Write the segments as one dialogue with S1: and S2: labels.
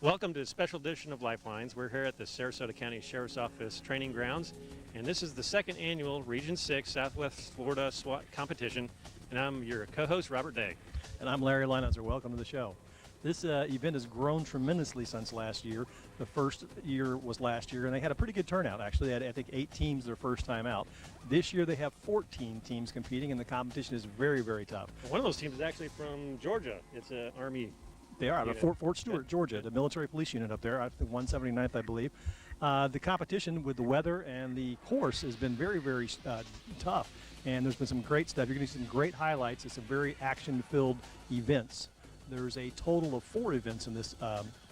S1: Welcome to a special edition of Lifelines. We're here at the Sarasota County Sheriff's Office Training Grounds, and this is the second annual Region 6 Southwest Florida SWAT competition, and I'm your co-host, Robert Day.
S2: And I'm Larry Lineoutser. Welcome to the show. This event has grown tremendously since last year. The first year was last year, and they had a pretty good turnout, actually. They had, I think, 8 teams their first time out. This year they have 14 teams competing, and the competition is very, very tough.
S1: One of those teams is actually from Georgia. It's an Army.
S2: They are, Fort Stewart, Georgia, the military police unit up there, the 179th, I believe. The competition with the weather and the course has been very, very tough, and there's been some great stuff. You're going to see some great highlights. It's some very action-filled events. There's a total of 4 events in this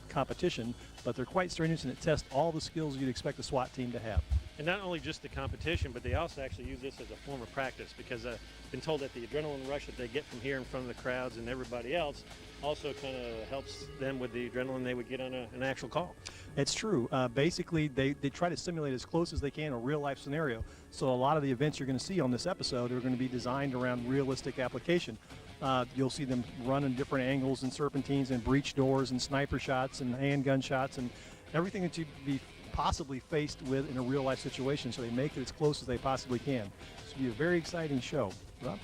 S2: competition, but they're quite strenuous, and it tests all the skills you'd expect a SWAT team to have.
S1: And not only just the competition, but they also actually use this as a form of practice, because I've been told that the adrenaline rush that they get from here in front of the crowds and everybody else also kind of helps them with the adrenaline they would get on an actual call.
S2: It's true. Basically, they try to simulate as close as they can a real-life scenario. So a lot of the events you're going to see on this episode are going to be designed around realistic application. You'll see them run in different angles and serpentines and breach doors and sniper shots and handgun shots and everything that you'd be possibly faced with in a real-life situation, so they make it as close as they possibly can. This will be a very exciting show. Rob?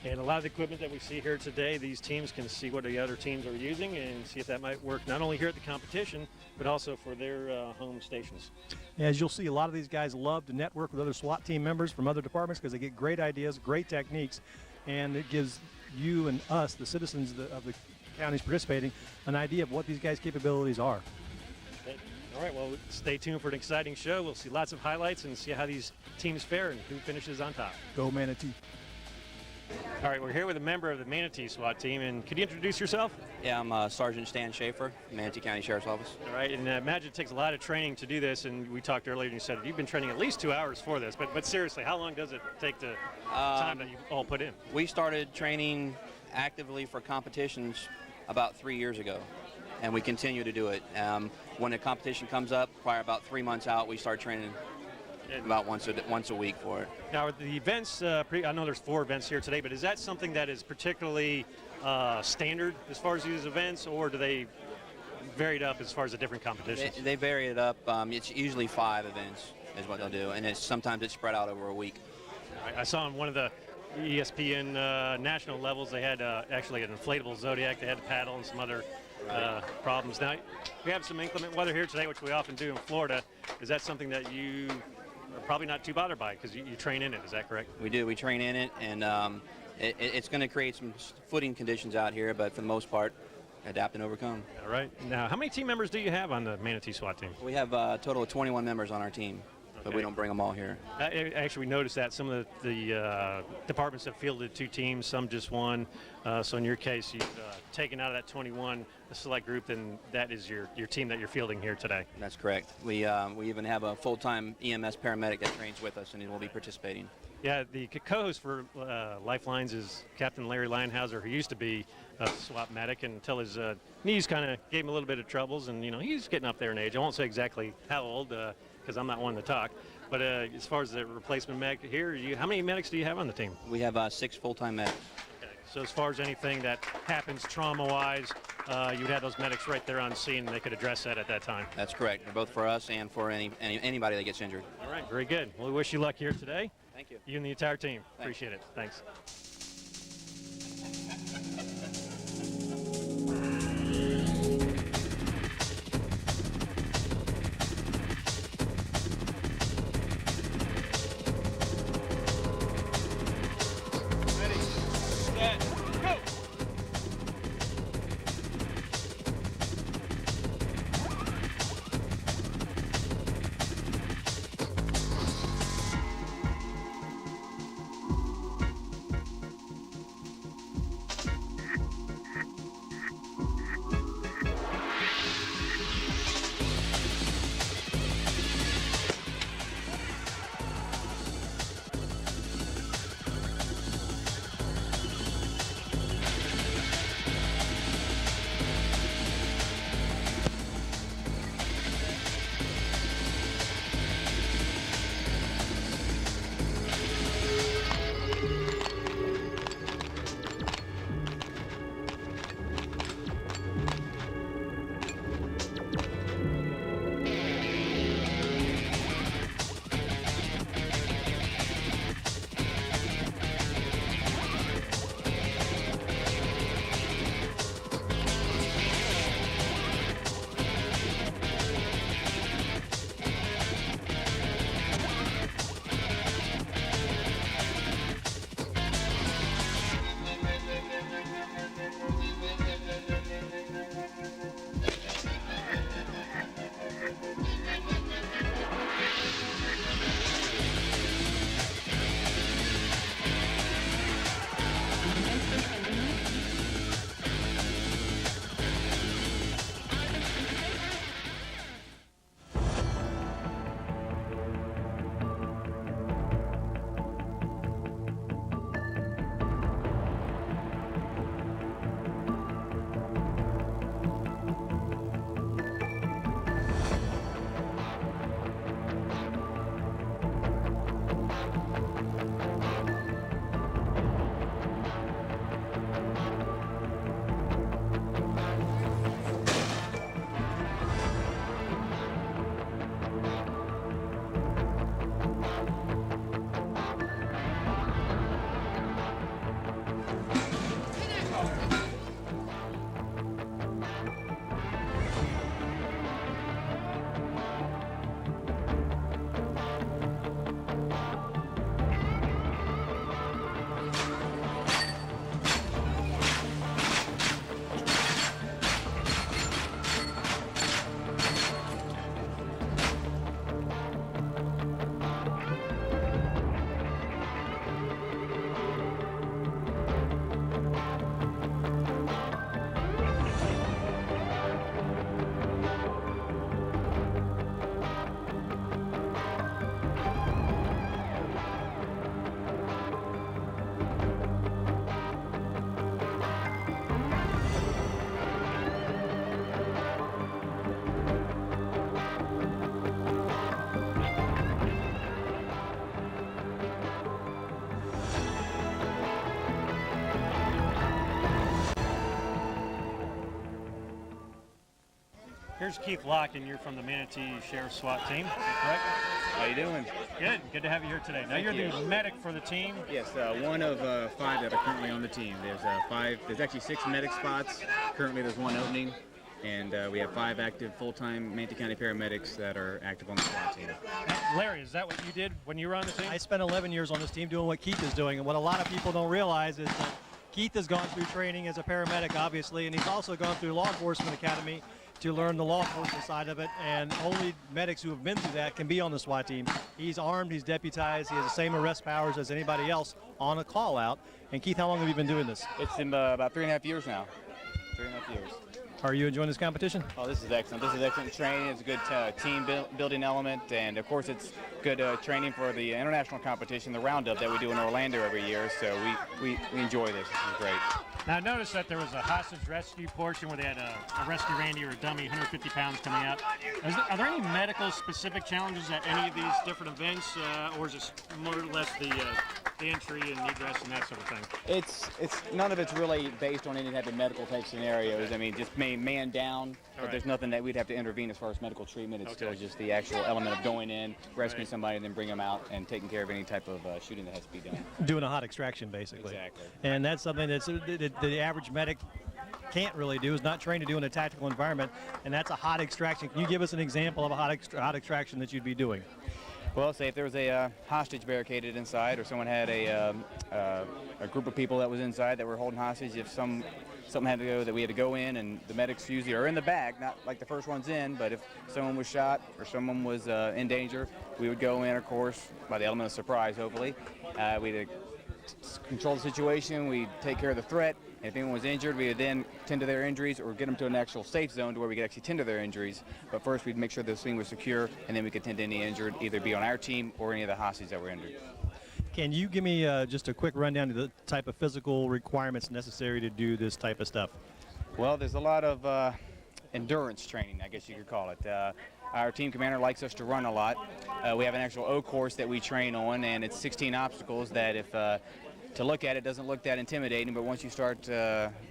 S1: And a lot of the equipment that we see here today, these teams can see what the other teams are using and see if that might work not only here at the competition, but also for their home stations.
S2: As you'll see, a lot of these guys love to network with other SWAT team members from other departments because they get great ideas, great techniques, and it gives you and us, the citizens of the counties participating, an idea of what these guys' capabilities are.
S1: Okay. All right, well, stay tuned for an exciting show. We'll see lots of highlights and see how these teams fare and who finishes on top.
S2: Go Manatee.
S1: All right, we're here with a member of the Manatee SWAT team, and could you introduce yourself?
S3: Yeah, I'm Sergeant Stan Schaefer, Manatee County Sheriff's Office.
S1: All right, and imagine it takes a lot of training to do this, and we talked earlier and you said you've been training at least 2 hours for this, but seriously, how long does it take to time that you all put in?
S3: We started training actively for competitions about 3 years ago, and we continue to do it. When a competition comes up, probably about 3 months out, we start training about once a week for it.
S1: Now, are the events, I know there's 4 events here today, but is that something that is particularly standard as far as these events, or do they vary it up as far as the different competitions?
S3: They vary it up. It's usually 5 events is what they'll do, and sometimes it's spread out over a week.
S1: I saw on one of the ESPN national levels, they had actually an inflatable Zodiac. They had to paddle and some other problems. Now, we have some inclement weather here today, which we often do in Florida. Is that something that you are probably not too bothered by because you train in it? Is that correct?
S3: We do. We train in it, and it's going to create some footing conditions out here, but for the most part, adapt and overcome.
S1: All right. Now, how many team members do you have on the Manatee SWAT team?
S3: We have a total of 21 members on our team. But we don't bring them all here.
S1: Actually, we noticed that some of the departments have fielded 2 teams, some just 1. So in your case, you've taken out of that 21 a select group, and that is your team that you're fielding here today.
S3: That's correct. We even have a full-time EMS paramedic that trains with us, and he will be participating.
S1: Yeah, the co-host for Lifelines is Captain Larry Lionhauser, who used to be a SWAT medic until his knees kind of gave him a little bit of troubles, and he's getting up there in age. I won't say exactly how old, because I'm not one to talk. But as far as the replacement medic here, how many medics do you have on the team?
S3: We have 6 full-time medics.
S1: Okay. So as far as anything that happens trauma-wise, you would have those medics right there on scene, and they could address that at that time.
S3: That's correct. They're both for us and for anybody that gets injured.
S1: All right, very good. Well, we wish you luck here today.
S3: Thank you.
S1: You and the entire team.
S3: Thanks.
S1: Appreciate it. Thanks. here's Keith Locke, and you're from the Manatee Sheriff SWAT team, is that correct?
S4: How you doing?
S1: Good to have you here today. Now,
S4: Thank
S1: you're
S4: you.
S1: the medic for the team.
S4: Yes, one of 5 that are currently on the team. There's actually 6 medic spots. Currently there's 1 opening, and we have 5 active full-time Manatee County paramedics that are active on the SWAT team.
S1: Larry, is that what you did when you were on the team?
S2: I spent 11 years on this team doing what Keith is doing, and what a lot of people don't realize is that Keith has gone through training as a paramedic, obviously, and he's also gone through law enforcement academy to learn the law enforcement side of it, and only medics who have been through that can be on the SWAT team. He's armed, he's deputized, he has the same arrest powers as anybody else on a call out. And Keith, how long have you been doing this?
S4: It's in about 3.5 years now. 3.5 years.
S2: Are you enjoying this competition?
S4: Oh, this is excellent. This is excellent training. It's a good team building element, and of course it's good training for the international competition, the roundup that we do in Orlando every year. So we enjoy this. This is great.
S1: Now, I noticed that there was a hostage rescue portion where they had a rescue Randy or a dummy, 150 pounds, coming out. Are there any medical specific challenges at any of these different events, or is it more or less the entry and egress and that sort of thing?
S4: It's none of it's really based on any type of medical type scenarios. I mean, just man down, but
S1: right.
S4: there's nothing that we'd have to intervene as far as medical treatment. It's still just the actual element of going in, rescuing somebody, and then bring them out and taking care of any type of shooting that has to be done.
S2: Doing a hot extraction, basically.
S4: Exactly.
S2: And that's something that's the average medic can't really do, is not trained to do in a tactical environment, and that's a hot extraction. Can you give us an example of a hot extraction that you'd be doing?
S4: Well, say if there was a hostage barricaded inside, or someone had a group of people that was inside that were holding hostage, if something had to go, that we had to go in, and the medics usually are in the back, not like the first one's in, but if someone was shot or someone was in danger, we would go in, of course, by the element of surprise, hopefully. We'd control the situation, we'd take care of the threat, and if anyone was injured, we would then tend to their injuries or get them to an actual safe zone to where we could actually tend to their injuries. But first, we'd make sure the scene was secure, and then we could tend to any injured, either be on our team or any of the hostages that were injured.
S2: Can you give me just a quick rundown of the type of physical requirements necessary to do this type of stuff?
S4: Well, there's a lot of endurance training, I guess you could call it. Our team commander likes us to run a lot. We have an actual O course that we train on, and it's 16 obstacles that, if to look at it, doesn't look that intimidating, but once you start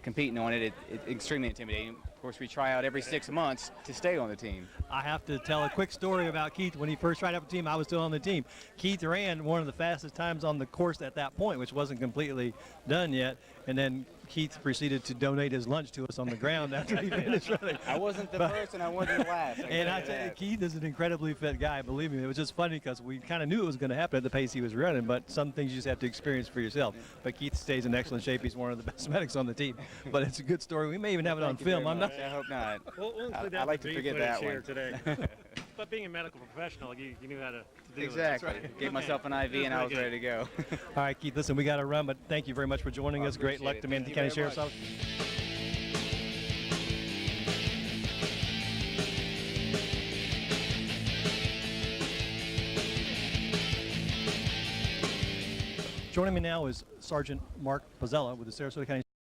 S4: competing on it, it's extremely intimidating. Of course, we try out every 6 months to stay on the team.
S2: I have to tell a quick story about Keith. When he first tried out the team, I was still on the team. Keith ran one of the fastest times on the course at that point, which wasn't completely done yet, and then Keith proceeded to donate his lunch to us on the ground after he finished running.
S4: I wasn't the first, and I wasn't the last.
S2: And I tell you, Keith is an incredibly fit guy. Believe me, it was just funny because we kind of knew it was going to happen at the pace he was running, but some things you just have to experience for yourself. But Keith stays in excellent shape. He's one of the best medics on the team. But it's a good story. We may even have it on film. I'm not.
S4: I hope not.
S1: We'll
S4: I like to forget that one.
S1: Today. But being a medical professional, you knew how to do
S4: Exactly.
S1: it.
S4: Gave myself an IV, and I was ready to go.
S2: All right, Keith, listen, we got to run, but thank you very much for joining us. Great luck to Manatee County Sheriff's Office. Joining me now is Sergeant Mark Pozzella with the Sarasota County